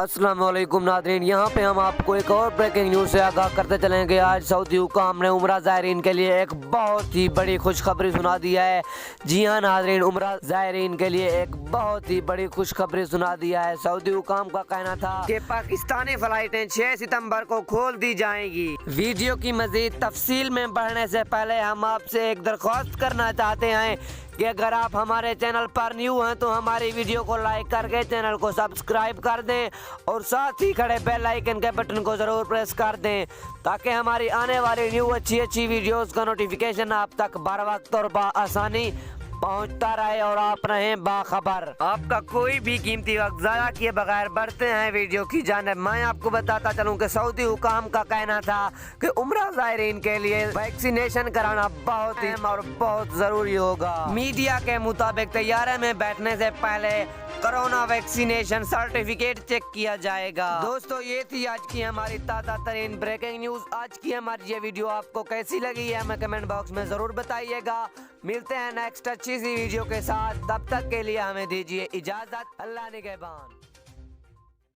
अस्सलाम वालेकुम नाज़रीन, यहाँ पे हम आपको एक और ब्रेकिंग न्यूज़ से आगाह करते चलेंगे। आज सऊदी हुकाम ने उम्रा ज़ायरीन के लिए एक बहुत ही बड़ी खुशखबरी सुना दी है। जी हाँ नाज़रीन, उम्रा ज़ायरीन के लिए एक बहुत ही बड़ी खुशखबरी सुना दिया है। सऊदी हुकाम का कहना था कि पाकिस्तानी फ्लाइटें 6 सितंबर को खोल दी जाएंगी। वीडियो की मज़ीद तफसील में बढ़ने से पहले हम आपसे एक दरख्वास्त करना चाहते हैं कि अगर आप हमारे चैनल पर न्यू हैं तो हमारी वीडियो को लाइक करके चैनल को सब्सक्राइब कर दें और साथ ही खड़े बेल आइकन के बटन को ज़रूर प्रेस कर दें ताकि हमारी आने वाली न्यू अच्छी वीडियोस का नोटिफिकेशन आप तक बर वक्त और आसानी पहुंचता रहे और आप रहें बाखबर। आपका कोई भी कीमती वक्त ज़ाया किए बगैर बढ़ते हैं वीडियो की जानिब। मैं आपको बताता चलूं कि सऊदी हुकाम का कहना था कि उम्रा ज़ायरीन के लिए वैक्सीनेशन कराना बहुत अहम और बहुत ज़रूरी होगा। मीडिया के मुताबिक तैयारे में बैठने से पहले कोरोना वैक्सीनेशन सर्टिफिकेट चेक किया जाएगा। दोस्तों, ये थी आज की हमारी ताज़ा तरीन ब्रेकिंग न्यूज़। आज की हमारी ये वीडियो आपको कैसी लगी है हमें कमेंट बॉक्स में ज़रूर बताइएगा। मिलते हैं नेक्स्ट अच्छी सी वीडियो के साथ, तब तक के लिए हमें दीजिए इजाज़त। अल्लाह निगहबान।